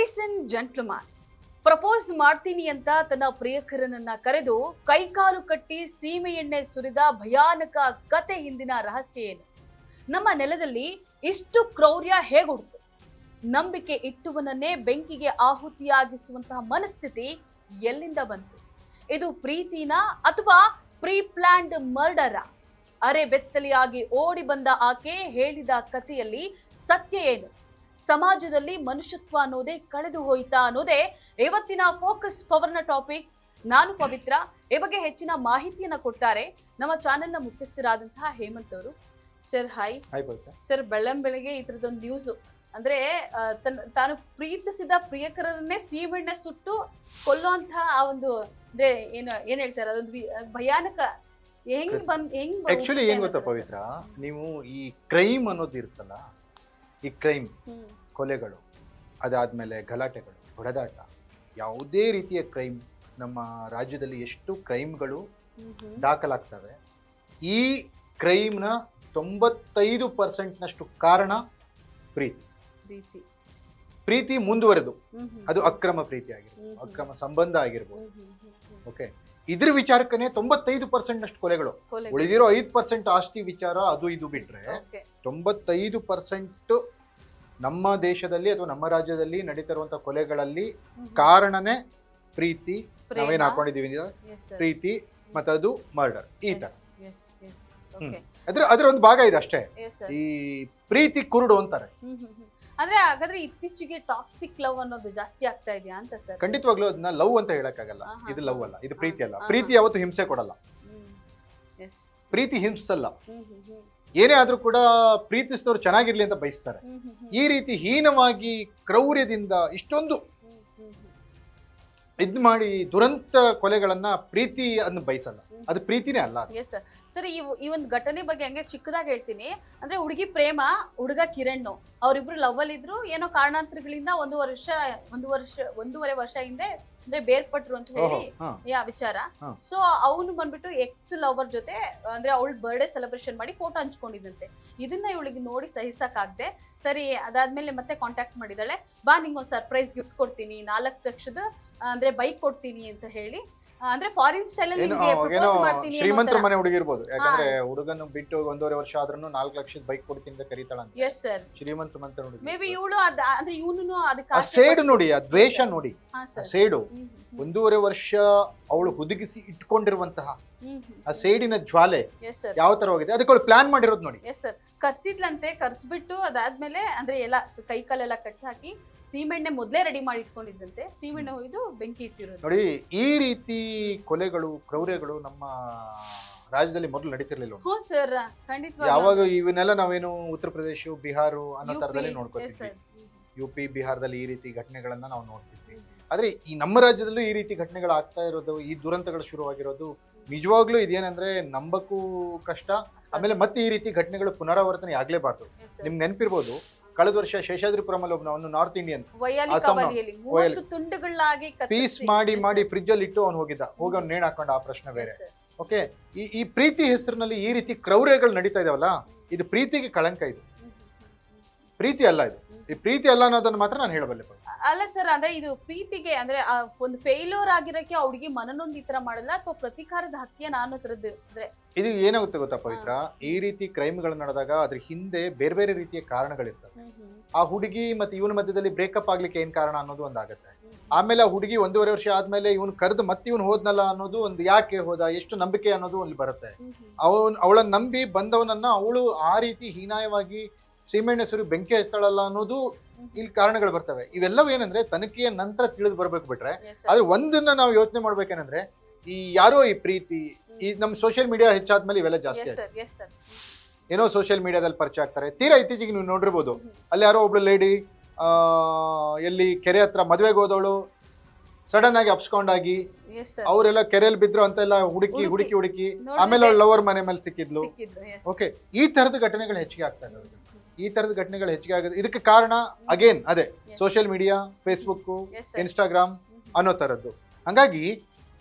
Ladies and gentleman, propose ಮಾಡ್ತೀನಿ ಅಂತ ತನ್ನ ಪ್ರಿಯಕರನನ್ನ ಕರೆದು ಕೈಕಾಲು ಕಟ್ಟಿ ಸೀಮೆ ಎಣ್ಣೆ ಸುರಿದ ಭಯಾನಕ ಕತೆ ಹಿಂದಿನ ರಹಸ್ಯ ಏನು? ನಮ್ಮ ನೆಲದಲ್ಲಿ ಇಷ್ಟು ಕ್ರೌರ್ಯ ಹೇಗುಡ್ತು? ನಂಬಿಕೆ ಇಟ್ಟುವನನ್ನೇ ಬೆಂಕಿಗೆ ಆಹುತಿಯಾಗಿಸುವಂತಹ ಮನಸ್ಥಿತಿ ಎಲ್ಲಿಂದ ಬಂತು? ಇದು ಪ್ರೀತಿನಾ ಅಥವಾ ಪ್ರೀ ಪ್ಲಾನ್ಡ್ ಮರ್ಡರ? ಅರೆ ಬೆತ್ತಲಿಯಾಗಿ ಓಡಿ ಬಂದ ಆಕೆ ಹೇಳಿದ ಕಥೆಯಲ್ಲಿ ಸತ್ಯ ಏನು? ಸಮಾಜದಲ್ಲಿ ಮನುಷ್ಯತ್ವ ಅನ್ನೋದೇ ಕಳೆದು ಹೋಯ್ತಾ ಅನ್ನೋದೇ ಇವತ್ತಿನ ಫೋಕಸ್ ಪವರ್ನ ಟಾಪಿಕ್. ನಾನು ಪವಿತ್ರ. ಈ ಬಗ್ಗೆ ಹೆಚ್ಚಿನ ಮಾಹಿತಿಯನ್ನ ಕೊಡ್ತಾರೆ ನಮ್ಮ ಚಾನೆಲ್ನ ಮುಖ್ಯಸ್ಥರಾದಂತಹ ಹೇಮಂತ್ ಅವರು. Sir hi. ಸರ್, ಬೆಳಗ್ಗೆ ಈ ತರದೊಂದು ನ್ಯೂಸ್ ಅಂದ್ರೆ ತಾನು ಪ್ರೀತಿಸಿದ ಪ್ರಿಯಕರನ್ನೇ ಸೀಮೆಣ್ಣೆ ಸುಟ್ಟು ಕೊಲ್ಲುವಂತಹ ಆ ಒಂದು ಅಂದ್ರೆ ಏನ್ ಹೇಳ್ತಾರೆ, ಅದೊಂದು ಭಯಾನಕ. ಆಕ್ಚುಲಿ ಏನ್ ಗೊತ್ತಾ ಪವಿತ್ರ, ನೀವು ಈ ಕ್ರೈಮ್ ಅನ್ನೋದು ಇರುತ್ತಲ್ಲ, ಈ ಕ್ರೈಮ್ ಕೊಲೆಗಳು, ಅದಾದ್ಮೇಲೆ ಗಲಾಟೆಗಳು, ಹೊಡೆದಾಟ, ಯಾವುದೇ ರೀತಿಯ ಕ್ರೈಮ್ ನಮ್ಮ ರಾಜ್ಯದಲ್ಲಿ ಎಷ್ಟು ಕ್ರೈಮ್ಗಳು ದಾಖಲಾಗ್ತವೆ, ಈ ಕ್ರೈಮ್ನ 95% ಕಾರಣ ಪ್ರೀತಿ ಮುಂದುವರೆದು ಅದು ಅಕ್ರಮ ಪ್ರೀತಿ ಆಗಿರ್ಬೋದು, ಅಕ್ರಮ ಸಂಬಂಧ ಆಗಿರ್ಬೋದು. ಓಕೆ, ಇದ್ರ ವಿಚಾರಕ್ಕನೆ 95% ಕೊಲೆಗಳು. ಉಳಿದಿರೋ 5% ಆಸ್ತಿ ವಿಚಾರ ಅದು ಇದು ಬಿಟ್ರೆ 95% ನಮ್ಮ ದೇಶದಲ್ಲಿ ಅಥವಾ ನಮ್ಮ ರಾಜ್ಯದಲ್ಲಿ ನಡೀತಿರುವಂತಹ ಕೊಲೆಗಳಲ್ಲಿ ಕಾರಣನೇ ಪ್ರೀತಿ. ನಾವೇನ್ ಹಾಕೊಂಡಿದೀವಿ, ಪ್ರೀತಿ ಮತ್ತದು ಮರ್ಡರ್, ಈ ತರ. ಅದ್ರ ಒಂದು ಭಾಗ ಇದೆ ಅಷ್ಟೇ. ಈ ಪ್ರೀತಿ ಕುರುಡು ಅಂತಾರೆ. ಅಂದ್ರೆ ಹಾಗಾದ್ರೆ ಇತ್ತೀಚೆಗೆ ಟಾಕ್ಸಿಕ್ ಲವ್ ಅನ್ನೋದು ಜಾಸ್ತಿ ಆಗ್ತಾ ಇದೆಯಾ ಅಂತ ಸರ್? ಖಂಡಿತವಾಗ್ಲೂ ಅದನ್ನ ಲವ್ ಅಂತ ಹೇಳಕ್ಕಾಗಲ್ಲ. ಇದು ಲವ್ ಅಲ್ಲ, ಇದು ಪ್ರೀತಿ ಅಲ್ಲ. ಪ್ರೀತಿ ಯಾವತ್ತು ಹಿಂಸೆ ಕೊಡಲ್ಲ, ಪ್ರೀತಿ ಹಿಂಸಲ್ಲ. ಏನೇ ಆದ್ರೂ ಕೂಡ ಪ್ರೀತಿಸಿದವರು ಚೆನ್ನಾಗಿರ್ಲಿ ಅಂತ ಬಯಸ್ತಾರೆ. ಈ ರೀತಿ ಹೀನವಾಗಿ ಕ್ರೌರ್ಯದಿಂದ ಇಷ್ಟೊಂದು ಇದ್ ಮಾಡಿ ದುರಂತ ಕೊಲೆಗಳನ್ನ ಪ್ರೀತಿ ಅನ್ನು ಬಯಸಲ್ಲ, ಅದು ಪ್ರೀತಿನೇ ಅಲ್ಲ. ಎಸ್ ಸರ್, ಈ ಒಂದು ಘಟನೆ ಬಗ್ಗೆ ಹಂಗೆ ಚಿಕ್ಕದಾಗಿ ಹೇಳ್ತೀನಿ. ಅಂದ್ರೆ ಹುಡುಗಿ ಪ್ರೇಮ, ಹುಡುಗ ಕಿರಣ್, ಅವ್ರಿಬ್ರು ಲವ್ ಅಲ್ಲಿ ಇದ್ರು. ಏನೋ ಕಾರಣಾಂತರಗಳಿಂದ ಒಂದೂವರೆ ವರ್ಷ ಹಿಂದೆ ಅಂದ್ರೆ ಬೇರ್ಪಟ್ರು ಅಂತ ಹೇಳಿ ವಿಚಾರ. ಸೊ ಅವನು ಬಂದ್ಬಿಟ್ಟು ಎಕ್ಸ್ ಲವರ್ ಜೊತೆ ಅಂದ್ರೆ ಅವಳ ಬರ್ಡೇ ಸೆಲೆಬ್ರೇಷನ್ ಮಾಡಿ ಫೋಟೋ ಹಂಚ್ಕೊಂಡಿದ್ದಂತೆ. ಇದನ್ನ ಇವಳಿಗೆ ನೋಡಿ ಸಹಿಸಕ್ಕಾಗದೆ, ಸರಿ ಅದಾದ್ಮೇಲೆ ಮತ್ತೆ ಕಾಂಟ್ಯಾಕ್ಟ್ ಮಾಡಿದಾಳೆ. ಬಾ, ನಿಂಗೊಂದು ಸರ್ಪ್ರೈಸ್ ಗಿಫ್ಟ್ ಕೊಡ್ತೀನಿ, 4 ಲಕ್ಷದ ಅಂದ್ರೆ ಬೈಕ್ ಕೊಡ್ತೀನಿ ಅಂತ ಹೇಳಿ, ಅಂದ್ರೆ ಫಾರಿನ್ ಸ್ಟೈಲ್ ಅಲ್ಲಿ ಶ್ರೀಮಂತರ ಮನೆ ಹುಡುಗಿರ್ಬೋದು. ಯಾಕಂದ್ರೆ ಹುಡುಗನ ಬಿಟ್ಟು 1.5 ವರ್ಷ ಆದ್ರೂ 4 ಲಕ್ಷದ ಬೈಕ್ ಕೊಡ್ತೀನಿ ಅಂತ ಕರೀತಾಳಂತೆ. ಎಸ್ ಸರ್, ಶ್ರೀಮಂತ ಮಂತ್ರ ಹುಡುಗಿ. ಮೇ ಬಿ ಇವಳು ಅಂದ್ರೆ ಇವನು ಅದಕ್ಕೆ ಆ ಸೇಡು ನೋಡಿ, ಆ ದ್ವೇಷ ನೋಡಿ, ಆ ಸೇಡು. 1.5 ವರ್ಷ ಅವಳು ಹುದುಗಿಸಿ ಇಟ್ಕೊಂಡಿರುವಂತಹ ಆ ಸೇಡಿನ ಜ್ವಾಲೆ ಯಾವ ತರ ಹೋಗಿದೆ, ಅದಕ್ಕೆ ಅವಳು ಪ್ಲಾನ್ ಮಾಡಿರೋದು ನೋಡಿ. Yes sir, ಕರ್ಸಿದ್ಲಂತೆ. ಕರ್ಸ್ಬಿಟ್ಟು ಅದಾದ್ಮೇಲೆ ಅಂದ್ರೆ ಎಲ್ಲ ಕೈ ಕಾಲೆಲ್ಲ ಕಟ್ಟಿ ಹಾಕಿ ಸೀಮೆಣ್ಣೆ ಮೊದಲೇ ರೆಡಿ ಮಾಡಿ ಇಟ್ಕೊಂಡಿದ್ದಂತೆ. ಸೀಮೆಣ್ಣೆ ಹೋಯ್ದು ಬೆಂಕಿ ಇಟ್ಟಿರೋದು ನೋಡಿ. ಈ ರೀತಿ ಕೊಲೆಗಳು, ಕ್ರೌರ್ಯಗಳು ನಮ್ಮ ರಾಜ್ಯದಲ್ಲಿ ಮೊದಲು ನಡೀತಿರ್ಲಿಲ್ಲ. ಹ್ಞೂ ಸರ್, ಖಂಡಿತ. ಯಾವಾಗ ಇವನ್ನೆಲ್ಲ ನಾವೇನು ಉತ್ತರ ಪ್ರದೇಶ, ಬಿಹಾರ ಅನ್ನೋ ತರದಲ್ಲಿ ನೋಡ್ಕೊತೀವಿ. UP, ಬಿಹಾರದಲ್ಲಿ ಈ ರೀತಿ ಘಟನೆಗಳನ್ನ ನಾವು ನೋಡ್ತಿದ್ವಿ. ಆದ್ರೆ ಈ ನಮ್ಮ ರಾಜ್ಯದಲ್ಲೂ ಈ ರೀತಿ ಘಟನೆಗಳು ಆಗ್ತಾ ಇರೋದು, ಈ ದುರಂತಗಳು ಶುರುವಾಗಿರೋದು ನಿಜವಾಗ್ಲೂ ಇದೇನಂದ್ರೆ ನಂಬಕ್ಕೂ ಕಷ್ಟ. ಆಮೇಲೆ ಮತ್ತೆ ಈ ರೀತಿ ಘಟನೆಗಳು ಪುನರಾವರ್ತನೆ ಆಗ್ಲೇಬಾರ್ದು. ನಿಮ್ಗೆ ನೆನಪಿರ್ಬೋದು, ಕಳೆದ ವರ್ಷ ಶೇಷಾದ್ರಿಪುರಮಲ್ಲಿ ಒಬ್ಬನು ನಾರ್ತ್ ಇಂಡಿಯನ್ ಪೀಸ್ ಮಾಡಿ ಫ್ರಿಜ್ ಅಲ್ಲಿ ಇಟ್ಟು ಅವ್ನು ಹೋಗಿದ್ದ. ಹೋಗಿ ಅವ್ನು ನೇಣು ಹಾಕೊಂಡ. ಆ ಪ್ರಶ್ನೆ ಬೇರೆ. ಓಕೆ, ಈ ಪ್ರೀತಿ ಹೆಸರಿನಲ್ಲಿ ಈ ರೀತಿ ಕ್ರೌರ್ಯಗಳು ನಡೀತಾ ಇದಾವಲ್ಲ, ಇದು ಪ್ರೀತಿಗೆ ಕಳಂಕ. ಇದು ಪ್ರೀತಿ ಅಲ್ಲ. ಈ ಪ್ರೀತಿ ಅಲ್ಲ ಅನ್ನೋದನ್ನ ಮಾತ್ರ ನಾನು ಹೇಳಬಲ್ಲೆ. ಅಲ್ಲ ಸರ್, ಅಂದ್ರೆ ಇದು ಪ್ರೀತಿಗೆ ಅಂದ್ರೆ ಒಂದು ಫೇಲ್ಯೂರ್ ಆಗಿರಕ್ಕೆ ಅವ್ರಿಗೆ ಮನನೊಂದು ಈ ತರ ಮಾಡಲ್ಲ, ಅಥವಾ ಪ್ರತಿಕಾರದ ಹತ್ಯೆ ಅನ್ನೋ ತರದ್ದು. ಅಂದ್ರೆ ಇದು ಏನಾಗುತ್ತೆ ಗೊತ್ತಾ ಪವಿತ್ರ, ಈ ರೀತಿ ಕ್ರೈಮ್ಗಳು ನಡೆದಾಗ ಅದ್ರ ಹಿಂದೆ ಬೇರೆ ಬೇರೆ ರೀತಿಯ ಕಾರಣಗಳಿರ್ತವೆ. ಆ ಹುಡುಗಿ ಮತ್ತೆ ಇವನ ಮಧ್ಯದಲ್ಲಿ ಬ್ರೇಕಪ್ ಆಗ್ಲಿಕ್ಕೆ ಏನ್ ಕಾರಣ ಅನ್ನೋದು ಒಂದಾಗುತ್ತೆ. ಆಮೇಲೆ ಆ ಹುಡುಗಿ 1.5 ವರ್ಷ ಆದ್ಮೇಲೆ ಇವನು ಕರೆದು ಮತ್ತೆ ಇವನು ಹೋದ್ನಲ್ಲ ಅನ್ನೋದು ಒಂದು, ಯಾಕೆ ಹೋದ, ಎಷ್ಟು ನಂಬಿಕೆ ಅನ್ನೋದು ಒಂದು ಬರುತ್ತೆ. ಅವಳನ್ನ ನಂಬಿ ಬಂದವನನ್ನ ಅವಳು ಆ ರೀತಿ ಹೀನಾಯವಾಗಿ ಸೀಮೆಣ್ಣೆ ಸುರಿ ಬೆಂಕಿ ಹಚ್ತಾಳಲ್ಲ ಅನ್ನೋದು ಇಲ್ಲಿ ಕಾರಣಗಳು ಬರ್ತವೆ. ಇವೆಲ್ಲವೂ ಏನಂದ್ರೆ ತನಿಖೆಯ ನಂತರ ತಿಳಿದು ಬರ್ಬೇಕು ಬಿಟ್ರೆ. ಆದ್ರೆ ಒಂದನ್ನ ನಾವು ಯೋಚನೆ ಮಾಡ್ಬೇಕೇನಂದ್ರೆ, ಈ ಯಾರೋ ಈ ಪ್ರೀತಿ ಈ ನಮ್ಮ ಸೋಷಿಯಲ್ ಮೀಡಿಯಾ ಹೆಚ್ಚಾದ್ಮೇಲೆ ಇವೆಲ್ಲ ಜಾಸ್ತಿ ಆಯ್ತು. ಏನೋ ಸೋಷಿಯಲ್ ಮೀಡಿಯಾದಲ್ಲಿ ಪರಿಚಯ ಆಗ್ತಾರೆ. ತೀರಾ ಇತ್ತೀಚೆಗೆ ನೀವು ನೋಡಿರ್ಬೋದು, ಅಲ್ಲಿ ಯಾರೋ ಒಬ್ಳು ಲೇಡಿ ಎಲ್ಲಿ ಕೆರೆ ಹತ್ರ ಮದುವೆಗೆ ಹೋದವಳು ಸಡನ್ ಆಗಿ ಅಪ್ಸ್ಕೊಂಡಾಗಿ ಅವರೆಲ್ಲ ಕೆರೆಯಲ್ಲಿ ಬಿದ್ರು ಅಂತೆಲ್ಲ ಹುಡುಕಿ ಆಮೇಲೆ ಅವ್ಳು ಲವರ್ ಮನೆ ಮೇಲೆ ಸಿಕ್ಕಿದ್ಲು. ಓಕೆ, ಈ ತರದ ಘಟನೆಗಳು ಹೆಚ್ಚಿಗೆ ಆಗ್ತಾ ಇರೋದು. ಈ ತರದ ಘಟನೆಗಳು ಹೆಚ್ಚಿಗೆ ಆಗೋದು ಇದಕ್ಕೆ ಕಾರಣ ಅಗೇನ್ ಅದೇ ಸೋಷಿಯಲ್ ಮೀಡಿಯಾ, ಫೇಸ್ಬುಕ್, ಇನ್ಸ್ಟಾಗ್ರಾಮ್ ಅನ್ನೋ ತರದ್ದು. ಹಂಗಾಗಿ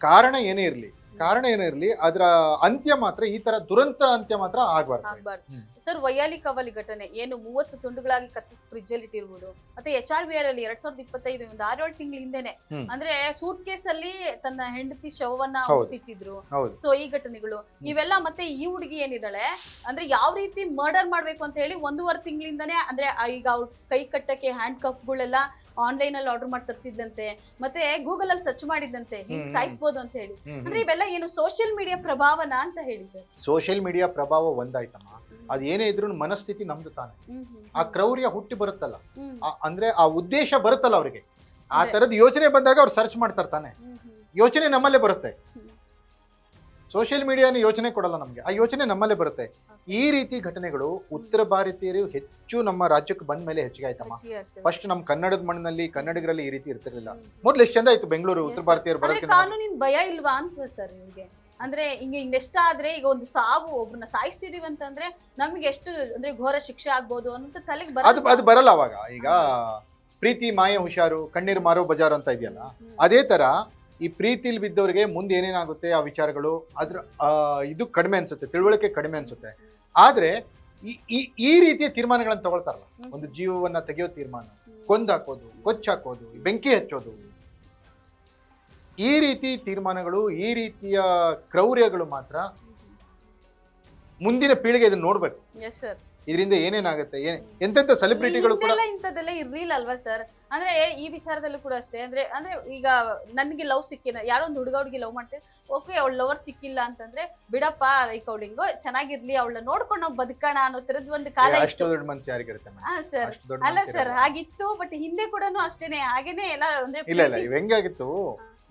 ಕಾರಣ ಏನೇ ಇರಲಿ, ಕಾರಣ ಏನೋ ಇರ್ಲಿ, ಅದರ ಅಂತ್ಯ ಮಾತ್ರ ಈ ತರ ದುರಂತ ಅಂತ್ಯ ಮಾತ್ರ ಆಗ್ಬಾರ್ದು. ಆಗ್ಬಾರ್ದು ಸರ್. ವೈಯಾಲಿ ಕವಲಿ ಘಟನೆ ಏನು 30 ತುಂಡುಗಳಾಗಿ ಕತ್ತಿಸಿ ಫ್ರಿಜ್ ಅಲ್ಲಿ ಇಟ್ಟಿರುವುದು, ಮತ್ತೆ HRBR ಅಲ್ಲಿ 2025 ಒಂದು 6-7 ತಿಂಗಳ ಹಿಂದೆನೆ ಅಂದ್ರೆ ಸೂಟ್ ಕೇಸ್ ಅಲ್ಲಿ ತನ್ನ ಹೆಂಡತಿ ಶವವನ್ನ ಇಟ್ಟಿದ್ರು. ಸೊ ಈ ಘಟನೆಗಳು ಇವೆಲ್ಲ, ಮತ್ತೆ ಈ ಹುಡುಗಿ ಏನಿದ್ದಾಳೆ ಅಂದ್ರೆ ಯಾವ ರೀತಿ ಮರ್ಡರ್ ಮಾಡ್ಬೇಕು ಅಂತ ಹೇಳಿ 1.5 ತಿಂಗಳಿಂದಾನೇ ಅಂದ್ರೆ ಈಗ ಅವ್ರ ಕೈ ಕಟ್ಟಕ್ಕೆ ಹ್ಯಾಂಡ್ ಕಪ್ಗಳೆಲ್ಲ ಆನ್ಲೈನ್ ಅಲ್ಲಿ ಆರ್ಡರ್ ಮಾಡಿ ತರ್ತಿದ್ದಂತೆ, ಮತ್ತೆ ಗೂಗಲ್ ಅಲ್ಲಿ ಸರ್ಚ್ ಮಾಡಿದಂತೆ ಹಿಂಗ್ ಸಾಯಿಸ್ಬೋದು ಅಂತ ಹೇಳಿ. ಅಂದ್ರೆ ಇವೆಲ್ಲ ಏನು ಸೋಷಿಯಲ್ ಮೀಡಿಯಾ ಪ್ರಭಾವನ ಅಂತ ಹೇಳಿ ಸರ್. ಸೋಷಿಯಲ್ ಮೀಡಿಯಾ ಪ್ರಭಾವ ಒಂದಾಯ್ತಮ್ಮ, ಅದ್ ಏನೇ ಇದ್ರು ಮನಸ್ಥಿತಿ ನಮ್ದು ತಾನೆ. ಆ ಕ್ರೌರ್ಯ ಹುಟ್ಟಿ ಬರುತ್ತಲ್ಲ, ಅಂದ್ರೆ ಆ ಉದ್ದೇಶ ಬರುತ್ತಲ್ಲ ಅವ್ರಿಗೆ, ಆ ತರದ್ ಯೋಚನೆ ಬಂದಾಗ ಅವ್ರು ಸರ್ಚ್ ಮಾಡ್ತಾರೆ ತಾನೆ. ಯೋಚನೆ ನಮ್ಮಲ್ಲೇ ಬರುತ್ತೆ. ಸೋಷಿಯಲ್ ಮೀಡಿಯಾನ ಯೋಚನೆ ಕೊಡಲ್ಲ ನಮ್ಗೆ, ಆ ಯೋಚನೆ ನಮ್ಮಲ್ಲೇ ಬರುತ್ತೆ. ಈ ರೀತಿ ಘಟನೆಗಳು ಉತ್ತರ ಭಾರತೀಯರು ಹೆಚ್ಚು ನಮ್ಮ ರಾಜ್ಯಕ್ಕೆ ಬಂದ ಮೇಲೆ ಹೆಚ್ಚಿಗೆ ಆಯ್ತಮ್ಮ. ಫಸ್ಟ್ ನಮ್ ಕನ್ನಡದ ಮಣ್ಣಿನಲ್ಲಿ ಕನ್ನಡಿಗರಲ್ಲಿ ಈ ರೀತಿ ಇರ್ತಿರ್ಲಿಲ್ಲ. ಮೊದ್ಲು ಎಷ್ಟು ಚಂದ ಇತ್ತು ಬೆಂಗಳೂರು ಉತ್ತರ ಭಾರತೀಯರು ಬರೋದಕ್ಕೆ. ಕಾನೂನಿನ ಭಯ ಇಲ್ವಾ ಅಂತ ಸರ್ ನಿಮ್ಗೆ? ಅಂದ್ರೆ ಹಿಂಗೆ ಇನ್ನೆಷ್ಟಾದ್ರೆ ಈಗ ಒಂದು ಸಾವು ಒಬ್ಬನ ಸಾಯಿಸ್ತಿದೀವಿ ಅಂತಂದ್ರೆ ನಮ್ಗೆ ಎಷ್ಟು ಅಂದ್ರೆ ಘೋರ ಶಿಕ್ಷೆ ಆಗ್ಬೋದು ಅನ್ನೋ ತಲೆಗೆ ಅದು ಬರಲ್ಲ ಅವಾಗ. ಈಗ ಪ್ರೀತಿ ಮಾಯ ಹುಷಾರು, ಕಣ್ಣೀರು ಮಾರೋ ಬಜಾರ್ ಅಂತ ಇದೆಯಲ್ಲ, ಅದೇ ತರ ಈ ಪ್ರೀತಿಲಿ ಬಿದ್ದವರಿಗೆ ಮುಂದೆ ಏನೇನಾಗುತ್ತೆ ಆ ವಿಚಾರಗಳು, ಅದ್ರ ಇದು ಕಡಿಮೆ ಅನ್ಸುತ್ತೆ, ತಿಳುವಳಿಕೆ ಕಡಿಮೆ ಅನ್ಸುತ್ತೆ. ಆದ್ರೆ ಈ ರೀತಿಯ ತೀರ್ಮಾನಗಳನ್ನ ತಗೊಳ್ತಾರಲ್ಲ, ಒಂದು ಜೀವವನ್ನ ತೆಗೆಯೋ ತೀರ್ಮಾನ, ಕೊಂದಾಕೋದು, ಕೊಚ್ಚಾಕೋದು, ಬೆಂಕಿ ಹಚ್ಚೋದು, ಈ ರೀತಿ ತೀರ್ಮಾನಗಳು, ಈ ರೀತಿಯ ಕ್ರೌರ್ಯಗಳು ಮಾತ್ರ ಮುಂದಿನ ಪೀಳಿಗೆ ಇದನ್ನ ನೋಡ್ಬೇಕು. ಇದರಿಂದ ಏನೇನಾಗುತ್ತೆ, ಎಂತೆಂತ ಸೆಲೆಬ್ರಿಟಿಗಳು ಕೂಡ ಇಂಥದ್ದೆಲ್ಲ ಇರ್ಲಿಲ್ಲ ಅಲ್ವಾ ಸರ್? ಅಂದ್ರೆ ಈ ವಿಚಾರದಲ್ಲೂ ಕೂಡ ಅಷ್ಟೇ. ಅಂದ್ರೆ ಈಗ ನನ್ಗೆ ಲವ್ ಸಿಕ್ಕಿಲ್ಲ, ಯಾರೋ ಒಂದು ಹುಡುಗಿ ಲವ್ ಮಾಡ್ತೇವೆ, ಓಕೆ ಅವಳ ಲವರ್ ಸಿಕ್ಕಿಲ್ಲ ಅಂತಂದ್ರೆ ಬಿಡಪ್ಪ, ಲೈಕ್ ಅವಳಿಂಗೋ ಚೆನ್ನಾಗಿರ್ಲಿ, ಅವಳನ್ನ ನೋಡ್ಕೊಂಡು ನಾವು ಬದುಕೋಣ ಅನ್ನೋ ತರದ್ ಒಂದು ಕಾಲ. ಅಷ್ಟು ದೊಡ್ಡ ಮನ್ಸು ಯಾರಿಗಿರುತ್ತೆ? ಸರ್ ಅಲ್ಲ ಸರ್, ಹಾಗಿತ್ತು. ಬಟ್ ಹಿಂದೆ ಕೂಡ ಅಷ್ಟೇನೆ, ಹಾಗೇನೆ ಎಲ್ಲ ಅಂದ್ರೆ ಇಲ್ಲ ಇವ್ ಹೆಂಗಾಗಿತ್ತು,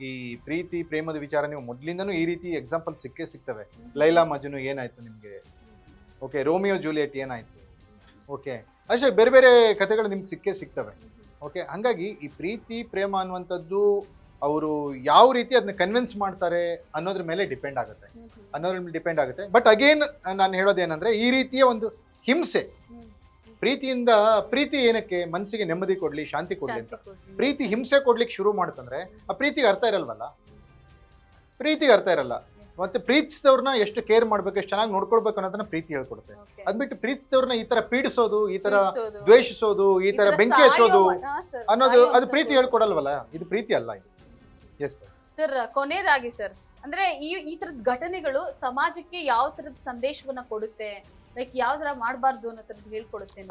ಈ ಪ್ರೀತಿ ಪ್ರೇಮದ ವಿಚಾರ ನೀವು ಮೊದ್ಲಿಂದನೂ ಈ ರೀತಿ ಎಕ್ಸಾಂಪಲ್ ಸಿಗ್ತವೆ. ಲೈಲಾ ಮಜ್ನು ಏನಾಯ್ತು ನಿಮ್ಗೆ, ಓಕೆ, ರೋಮಿಯೋ ಜೂಲಿಯಟ್ ಏನಾಯ್ತು, ಓಕೆ, ಅಷ್ಟೇ ಬೇರೆ ಬೇರೆ ಕಥೆಗಳು ನಿಮ್ಗೆ ಸಿಗ್ತವೆ. ಓಕೆ, ಹಂಗಾಗಿ ಈ ಪ್ರೀತಿ ಪ್ರೇಮ ಅನ್ನುವಂಥದ್ದು ಅವರು ಯಾವ ರೀತಿ ಅದನ್ನ ಕನ್ವಿನ್ಸ್ ಮಾಡ್ತಾರೆ ಅನ್ನೋದ್ರ ಮೇಲೆ ಡಿಪೆಂಡ್ ಆಗುತ್ತೆ. ಬಟ್ ಅಗೇನ್ ನಾನು ಹೇಳೋದೇನಂದ್ರೆ, ಈ ರೀತಿಯ ಒಂದು ಹಿಂಸೆ, ಪ್ರೀತಿ ಏನಕ್ಕೆ ಮನಸ್ಸಿಗೆ ನೆಮ್ಮದಿ ಕೊಡ್ಲಿ, ಶಾಂತಿ ಕೊಡ್ಲಿ ಅಂತ. ಪ್ರೀತಿ ಹಿಂಸೆ ಕೊಡ್ಲಿಕ್ಕೆ ಶುರು ಮಾಡುತ್ತಂದ್ರೆ ಆ ಪ್ರೀತಿಗೆ ಅರ್ಥ ಇರಲ್ವಲ್ಲ. ಮತ್ತೆ ಪ್ರೀತಿಸಿದವ್ರನ್ನ ಎಷ್ಟು ಕೇರ್ ಮಾಡ್ಬೇಕು, ಎಷ್ಟು ಚೆನ್ನಾಗಿ ನೋಡ್ಕೊಳ್ಬೇಕು ಅನ್ನೋದನ್ನ ಪ್ರೀತಿ ಹೇಳ್ಕೊಡುತ್ತೆ. ಅದ್ಬಿಟ್ಟು ಪ್ರೀತಿಸಿದವ್ರನ್ನ ಈ ತರ ಪೀಡಿಸೋದು, ಈ ತರ ದ್ವೇಷಿಸೋದು, ಈ ತರ ಬೆಂಕಿ ಹಚ್ಚೋದು ಅನ್ನೋದು ಅದು ಪ್ರೀತಿ ಹೇಳ್ಕೊಡಲ್ವಲ್ಲ. ಇದು ಪ್ರೀತಿ ಅಲ್ಲ ಇದು. ಸರ್ ಕೊನೆಯದಾಗಿ ಸರ್, ಅಂದ್ರೆ ಈ ತರದ ಘಟನೆಗಳು ಸಮಾಜಕ್ಕೆ ಯಾವ ತರದ ಸಂದೇಶವನ್ನ ಕೊಡುತ್ತೆ, ಲೈಕ್ ಯಾವ ತರ ಮಾಡಬಾರ್ದು ಅನ್ನೋ ತರದ್ ಹೇಳ್ಕೊಡುತ್ತೆ?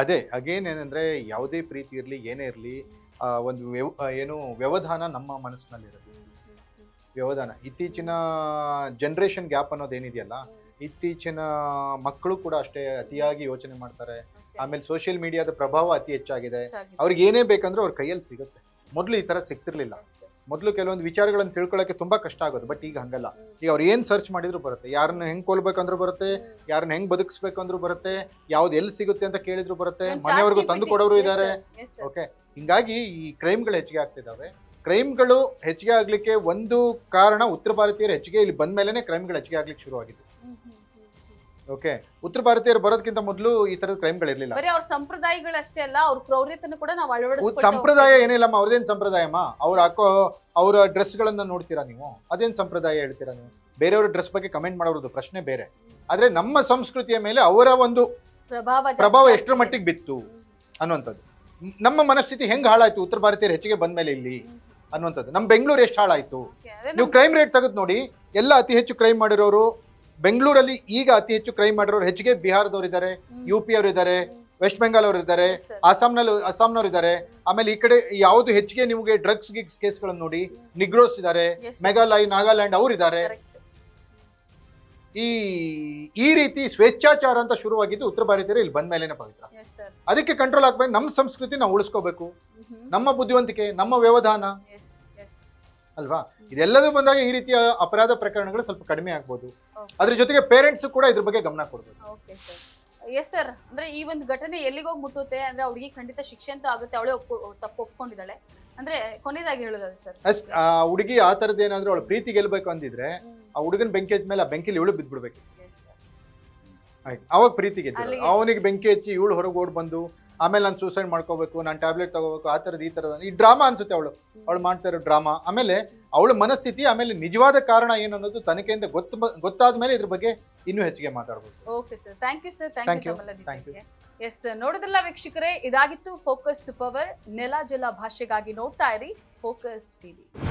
ಅದೇ ಅಗೇನ್ ಏನಂದ್ರೆ, ಯಾವುದೇ ಪ್ರೀತಿ ಇರ್ಲಿ ಏನೇ ಇರ್ಲಿ, ಒಂದು ವ್ಯವಧಾನ ನಮ್ಮ ಮನಸ್ಸಿನಲ್ಲಿ ಇರುತ್ತೆ. ವ್ಯವಧಾನ ಇತ್ತೀಚಿನ ಜನರೇಷನ್ ಗ್ಯಾಪ್ ಅನ್ನೋದೇನಿದೆಯಲ್ಲ, ಇತ್ತೀಚಿನ ಮಕ್ಕಳು ಕೂಡ ಅಷ್ಟೇ ಅತಿಯಾಗಿ ಯೋಚನೆ ಮಾಡ್ತಾರೆ. ಆಮೇಲೆ ಸೋಷಿಯಲ್ ಮೀಡಿಯಾದ ಪ್ರಭಾವ ಅತಿ ಹೆಚ್ಚಾಗಿದೆ. ಅವ್ರಿಗೆ ಏನೇ ಬೇಕಂದ್ರೆ ಅವ್ರ ಕೈಯಲ್ಲಿ ಸಿಗುತ್ತೆ. ಮೊದಲು ಈ ತರ ಸಿಗ್ತಿರ್ಲಿಲ್ಲ. ಮೊದಲು ಕೆಲವೊಂದು ವಿಚಾರಗಳನ್ನು ತಿಳ್ಕೊಳ್ಳೋಕೆ ತುಂಬಾ ಕಷ್ಟ ಆಗೋದು. ಬಟ್ ಈಗ ಹಂಗಲ್ಲ. ಈಗ ಅವ್ರು ಏನ್ ಸರ್ಚ್ ಮಾಡಿದ್ರು ಬರುತ್ತೆ, ಯಾರನ್ನ ಹೆಂಗ್ ಕೊಲ್ಬೇಕಂದ್ರೂ ಬರುತ್ತೆ, ಯಾರನ್ನ ಹೆಂಗ್ ಬದುಕಿಸ್ಬೇಕಂದ್ರೂ ಬರುತ್ತೆ, ಯಾವ್ದು ಎಲ್ಲಿ ಸಿಗುತ್ತೆ ಅಂತ ಕೇಳಿದ್ರು ಬರುತ್ತೆ, ಮನೆಯವ್ರಿಗೂ ತಂದು ಕೊಡೋರು ಇದ್ದಾರೆ. ಓಕೆ, ಹಿಂಗಾಗಿ ಈ ಕ್ರೈಮ್ಗಳು ಹೆಚ್ಚಿಗೆ ಆಗ್ತಿದಾವೆ. ಕ್ರೈಮ್ಗಳು ಹೆಚ್ಚಿಗೆ ಆಗ್ಲಿಕ್ಕೆ ಒಂದು ಕಾರಣ ಉತ್ತರ ಭಾರತೀಯರು ಹೆಚ್ಚಿಗೆ ಇಲ್ಲಿ ಬಂದ ಮೇಲೆನೆ ಕ್ರೈಮ್ಗಳು ಹೆಚ್ಚಿಗೆ ಆಗ್ಲಿಕ್ಕೆ ಶುರು ಆಗಿದೆ. ಓಕೆ, ಉತ್ತರ ಭಾರತೀಯರು ಬರೋದಕ್ಕಿಂತ ಮೊದಲು ಈ ತರದ ಕ್ರೈಮ್ಗಳು ಇರ್ಲಿಲ್ಲ. ಅವ್ರ ಸಂಪ್ರದಾಯಗಳಷ್ಟೇ ಅಲ್ಲ, ಅವ್ರ ಕ್ರೌರ್ಯತನ ಕೂಡ ನಾವು ಅಳವಡಿಸ್ಕೊಂಡು. ಸಂಪ್ರದಾಯ ಏನಿಲ್ಲಮ್ಮ, ಅವ್ರದೇನ್ ಸಂಪ್ರದಾಯಮ್ಮ? ಅವ್ರು ಹಾಕೋ ಅವರ ಡ್ರೆಸ್ ಗಳನ್ನ ನೋಡ್ತೀರಾ ನೀವು? ಅದೇನ್ ಸಂಪ್ರದಾಯ ಹೇಳ್ತೀರಾ ನೀವು? ಬೇರೆಯವ್ರ ಡ್ರೆಸ್ ಬಗ್ಗೆ ಕಮೆಂಟ್ ಮಾಡೋದು ಪ್ರಶ್ನೆ ಬೇರೆ. ಆದ್ರೆ ನಮ್ಮ ಸಂಸ್ಕೃತಿಯ ಮೇಲೆ ಅವರ ಒಂದು ಪ್ರಭಾವ ಎಷ್ಟರ ಮಟ್ಟಿಗೆ ಬಿತ್ತು ಅನ್ನುವಂಥದ್ದು. ನಮ್ಮ ಮನಸ್ಥಿತಿ ಹೆಂಗ್ ಹಾಳಾಯ್ತು ಉತ್ತರ ಭಾರತೀಯರು ಹೆಚ್ಚಿಗೆ ಬಂದ್ಮೇಲೆ ಇಲ್ಲಿ ಅನ್ನುವಂಥದ್ದು. ನಮ್ಮ ಬೆಂಗಳೂರು ಎಷ್ಟು ಹಾಳಾಯ್ತು. ನೀವು ಕ್ರೈಮ್ ರೇಟ್ ತೆಗೆದು ನೋಡಿ, ಎಲ್ಲ ಅತಿ ಹೆಚ್ಚು ಕ್ರೈಮ್ ಮಾಡಿರೋರು ಬೆಂಗಳೂರಲ್ಲಿ. ಈಗ ಅತಿ ಹೆಚ್ಚು ಕ್ರೈಮ್ ಮಾಡಿರೋರು ಹೆಚ್ಚಿಗೆ ಬಿಹಾರದವ್ರು ಇದ್ದಾರೆ, UP ಅವರು ಇದ್ದಾರೆ, ವೆಸ್ಟ್ ಬೆಂಗಾಲ್ ಅವರು ಇದ್ದಾರೆ, ಅಸ್ಸಾಂನವ್ರು ಇದ್ದಾರೆ. ಆಮೇಲೆ ಈ ಕಡೆ ಯಾವ್ದು ಹೆಚ್ಚಿಗೆ ನಿಮಗೆ ಡ್ರಗ್ಸ್ ಕೇಸ್ಗಳನ್ನು ನೋಡಿ, ನಿಗ್ರೋಸ್ ಇದ್ದಾರೆ, ಮೇಘಾಲಯ, ನಾಗಾಲ್ಯಾಂಡ್ ಅವ್ರು ಇದ್ದಾರೆ. ಈ ರೀತಿ ಸ್ವೇಚ್ಛಾಚಾರ ಅಂತ ಶುರುವಾಗಿದ್ದು ಉತ್ತರ ಭಾರತೀಯರು ಇಲ್ಲಿ ಬಂದ ಮೇಲೆನೆ ಪವಿತ್ರ. ಅದಕ್ಕೆ ಕಂಟ್ರೋಲ್ ಆಗ್ಬೇಕು. ನಮ್ಮ ಸಂಸ್ಕೃತಿ ನಾವು ಉಳಿಸ್ಕೋಬೇಕು, ನಮ್ಮ ಬುದ್ಧಿವಂತಿಕೆ, ನಮ್ಮ ವ್ಯವಧಾನ ಅಲ್ವಾ? ಇದೆಲ್ಲದೂ ಬಂದಾಗ ಈ ರೀತಿಯ ಅಪರಾಧ ಪ್ರಕರಣಗಳು ಸ್ವಲ್ಪ ಕಡಿಮೆ ಆಗ್ಬೋದು. ಅದ್ರ ಜೊತೆಗೆ ಪೇರೆಂಟ್ಸ್ ಕೂಡ ಇದ್ರ ಬಗ್ಗೆ ಗಮನ ಕೊಡ್ಬೇಕು. ಎಸ್ ಸರ್, ಅಂದ್ರೆ ಈ ಒಂದು ಘಟನೆ ಎಲ್ಲಿಗೋಗಿ ಮುಟ್ಟುತ್ತೆ ಅಂದ್ರೆ ಅವ್ರಿಗೆ ಖಂಡಿತ ಶಿಕ್ಷೆ ಅಂತ ಆಗುತ್ತೆ. ಅವಳೇ ತಪ್ಪು ಒಪ್ಕೊಂಡಿದ್ದಾಳೆ ಅಂದ್ರೆ ಕೊನೆಯದಾಗಿ ಹೇಳೋದಾದ್ರೆ ಸರ್, ಆ ಹುಡುಗಿ ಆ ತರದ್ ಏನಾದ್ರು ಅವಳು ಪ್ರೀತಿ ಗೆಲ್ಬೇಕು ಅಂದಿದ್ರೆ ಆ ಹುಡುಗನ್ ಬೆಂಕಿ ಹಚ್ಚ ಮೇಲೆ ಆ ಬೆಂಕಿಲಿ ಇವಳು ಬಿದ್ಬಿಡ್ಬೇಕು. ಅವಾಗ ಪ್ರೀತಿ ಗೆದ್ದ. ಅವನಿಗೆ ಬೆಂಕಿ ಹಚ್ಚಿ ಇವಳು ಹೊರಗೆ ಓಡ್ ಬಂದು ಆಮೇಲೆ ನಾನು ಸೂಸೈಡ್ ಮಾಡ್ಕೋಬೇಕು, ನಾನು ಟ್ಯಾಬ್ಲೆಟ್ ತಗೋಬೇಕು, ಆ ಥರದ್ದು ಈ ಥರದ ಈ ಡ್ರಾಮಾ ಅನ್ಸುತ್ತೆ ಅವಳು ಮಾಡ್ತಾ ಇರೋ ಡ್ರಾಮಾ. ಆಮೇಲೆ ಅವಳ ಮನಸ್ಥಿತಿ, ಆಮೇಲೆ ನಿಜವಾದ ಕಾರಣ ಏನು ಅನ್ನೋದು ತನಿಖೆಯಿಂದ ಗೊತ್ತಾದ ಮೇಲೆ ಇದ್ರ ಬಗ್ಗೆ ಇನ್ನೂ ಹೆಚ್ಚಿಗೆ ಮಾತಾಡ್ಬೋದು. Okay sir, thank you sir, Thank you. Thank you. Yes, ನೋಡಿದ್ರಲ್ಲ ವೀಕ್ಷಕರೇ, ಇದಾಗಿತ್ತು ಫೋಕಸ್ ಪವರ್. ನೆಲ ಜಲ ಭಾಷೆಗಾಗಿ ನೋಡ್ತಾ ಇರಿ ಫೋಕಸ್ ಟಿವಿ.